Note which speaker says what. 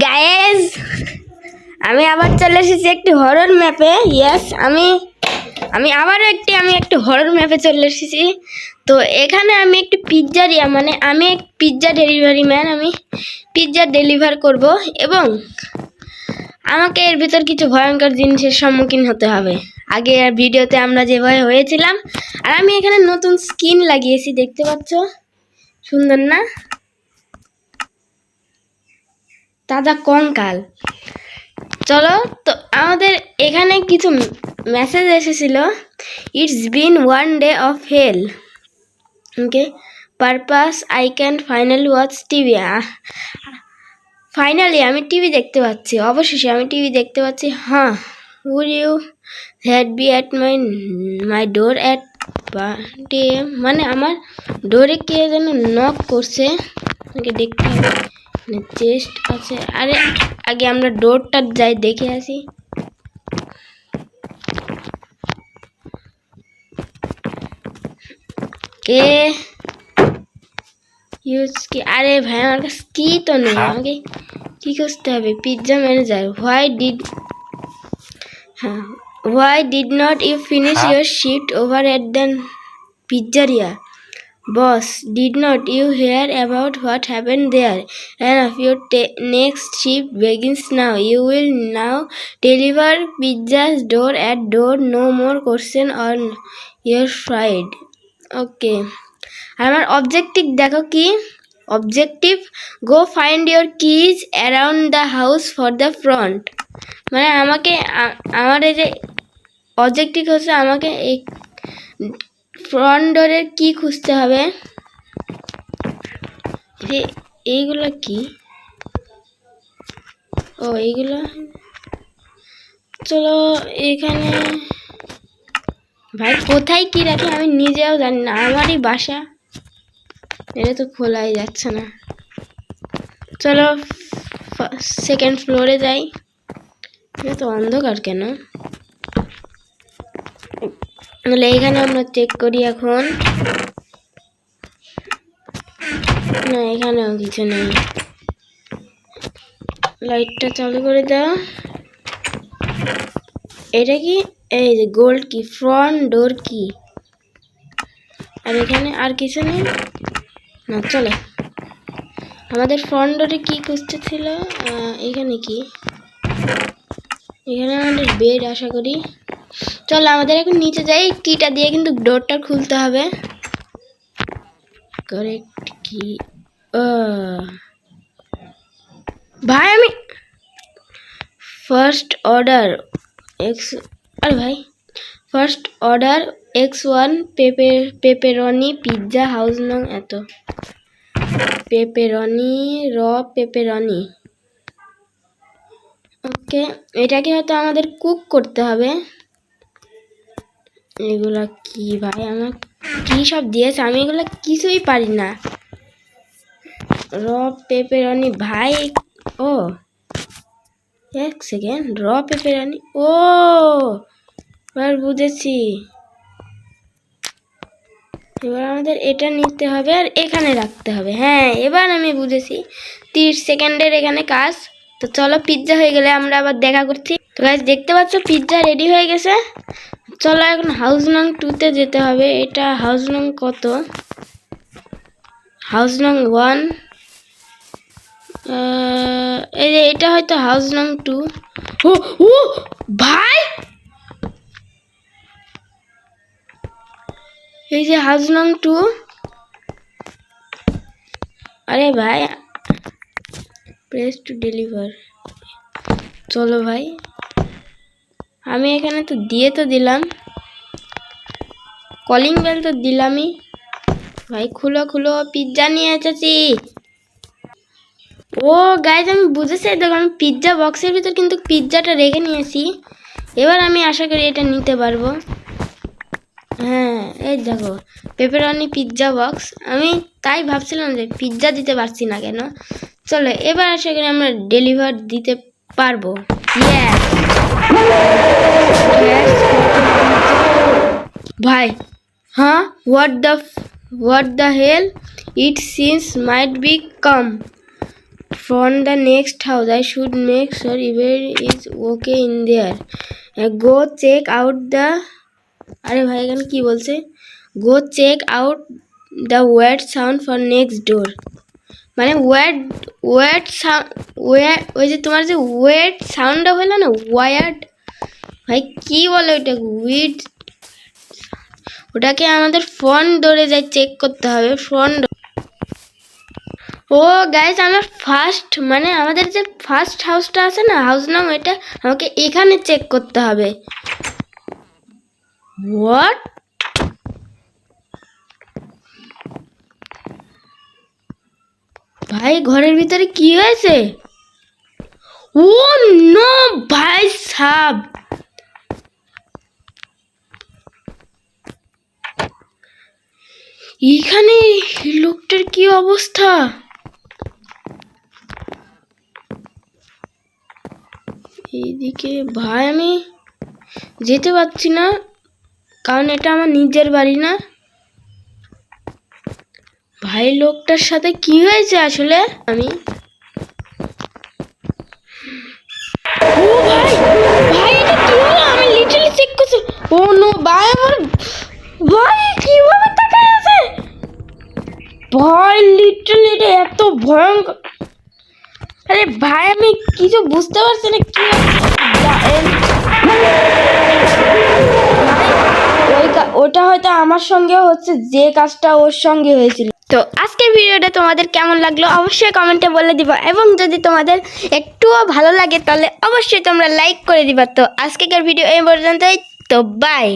Speaker 1: Guys, আমি আবার চলে এসেছি একটি হরর ম্যাপে। ইয়েস, আমি আবারও একটি হরর ম্যাপে চলে এসেছি। তো এখানে আমি একটি পিৎজারিয়া, মানে আমি এক পিৎজা ডেলিভারি ম্যান। আমি পিৎজা ডেলিভার করব এবং আমাকে এর ভিতর কিছু ভয়ঙ্কর জিনিসের সম্মুখীন হতে হবে। আগে ভিডিওতে আমরা যেভাবে হয়েছিলাম, আর আমি এখানে নতুন স্কিন লাগিয়েছি, দেখতে পাচ্ছ, সুন্দর না? তাজা কঙ্কাল। চলো, তো আমাদের এখানে কিছু মেসেজ এসেছিল। It's been one day of hell, okay, purpose I can finally watch TV. Finally আমি টিভি দেখতে পাচ্ছি, অবশেষে আমি টিভি দেখতে পাচ্ছি। হ্যাঁ, would you had be at my door at day, মানে আমার ডোরে কে যেন নক করছে, আমাকে দেখতে হবে। চেস্ট আছে, আরে আগে আমরা ডোরটা যাই দেখে আসি। কে ইউজ কি? আরে ভাই, আমার কাছে কি তো নেই, আমাকে কি করতে হবে? Pizza manager, why did not you finish your shift over at the pizzeria? Boss, did not you hear about what happened there? And if your next shift begins now, you will now deliver pizzas door at door. No more question on your side. Okay. আমার objective দেখো কি? Objective, go find your keys around the house for the front. মানে আমাকে, আমার এই যে objective হচ্ছে আমাকে এই ফ্রন্ট ডোরের কি খুঁজতে হবে। এইগুলো কি? ও, এইগুলো। চলো এখানে, ভাই কোথায় কি রাখি আমি নিজেও জানি না, আমারই বাসা, এটা তো খোলাই যাচ্ছে না। চলো সেকেন্ড ফ্লোরে যাই। এটা তো অন্ধকার কেন? তাহলে এইখানে আমরা চেক করি এখন। না, এখানেও কিছু নেই। লাইটটা চালু করে দাও। এটা কি? এই যে গোল্ড কি, ফ্রন্ট ডোর কি। আর এখানে আর কিছু নেই না। চলে, আমাদের ফ্রন্ট ডোরে কি খুঁজতে ছিল? এখানে কি? এখানে আমাদের বেড, আশা করি। চলো আমাদের এখন নিচে যাই, কিটা দিয়ে কিন্তু ডোরটা খুলতে হবে। কারেক্ট কি? ভাই আমি ফার্স্ট অর্ডার আরে ভাই, first order X1 pepperoni pizza house নং এত পেপেরনি, পেপেরনি। ওকে, এটাকে হয়তো আমাদের কুক করতে হবে। এগুলা কি ভাই, আমার কি সব দিয়েছে, আমি এগুলা কিছুই পারি না। পেপেরনি ভাই, ও এক সেকেন্ড, পেপেরনি, ও এবার বুঝেছি। এবার আমাদের এটা নিতে হবে আর এখানে রাখতে হবে। হ্যাঁ, এবার আমি বুঝেছি, 30 সেকেন্ডের এখানে কাজ। তো চলো, পিৎজা হয়ে গেলে আমরা আবার দেখা করছি। তো গাইস, দেখতে পাচ্ছ পিৎজা রেডি হয়ে গেছে। চলো এখন হাউস নং 2-তে যেতে হবে। এটা হাউস নং কত? হাউস নং 1। এই যে এটা হয়তো হাউস নং 2। ও ভাই, এই যে হাউস নং 2। আরে ভাই, প্রেস টু ডেলিভার। চলো ভাই, আমি এখানে তো দিলাম, কলিং বেল তো দিলামই। ভাই খুলো খুলো, পিৎজা নিয়ে এসেছি। ও গাইজ, আমি বুঝেছি, দেখো আমি পিৎজা বক্সের ভিতর কিন্তু পিৎজাটা রেখে নিয়েছি। এবার আমি আশা করি এটা নিতে পারবো। হ্যাঁ, এই দেখো পেপারনি পিৎজা বক্স। আমি তাই ভাবছিলাম যে পিৎজা দিতে পারছি না কেন। চলো এবার আশা করি আমরা ডেলিভার দিতে পারবো। ভাই, হ্যাঁ, what the hell, it seems might be come. from the next house. I should make sure everyone is okay in there. Go check out the আরে ভাই এখানে কি বলছে? Go check out the weird sound for next door. মানে word sound ওই যে তোমার যে ওয়ার্ড সাউন্ডটা হলো না ওয়ার্ড ভাই কি বলে ওইটা উইড ওটাকে আমাদের ফ্রন্ট ডোরে যাই চেক করতে হবে ফ্রন্ট ও গাইস আমার ফার্স্ট মানে আমাদের যে ফার্স্ট হাউসটা আছে না হাউস নাম এটা আমাকে এখানে চেক করতে হবে হোয়াট ভাই ঘরের ভিতরে কি হয়েছে ও নো ভাই সাব এখানে লোকটার কি অবস্থা এইদিকে ভাই আমি যেতে পারছি না কারণ এটা আমার নিজের বাড়ি না ভাই লোকটার সাথে কি হয়েছে আসলে আমি ও ভাই ভাই এটা কি হলো আমি লিটারালি চেক করছি ও নো ভাই আমার ভাই কিভাবে তাকায় আছে ভাই লিটারালি এটা এত ভয়ঙ্কর আরে ভাই আমি কিছু বুঝতে পারছি না কি ওটা হয়তো আমার সঙ্গে হচ্ছে যে কাজটা ওর সঙ্গে হয়েছিল তো আজকের ভিডিওটা তোমাদের কেমন লাগলো অবশ্যই কমেন্টে বলে দিবা এবং যদি তোমাদের একটুও ভালো লাগে তাহলে অবশ্যই তোমরা লাইক করে দিবা তো আজকের ভিডিও এই পর্যন্তই তো বাই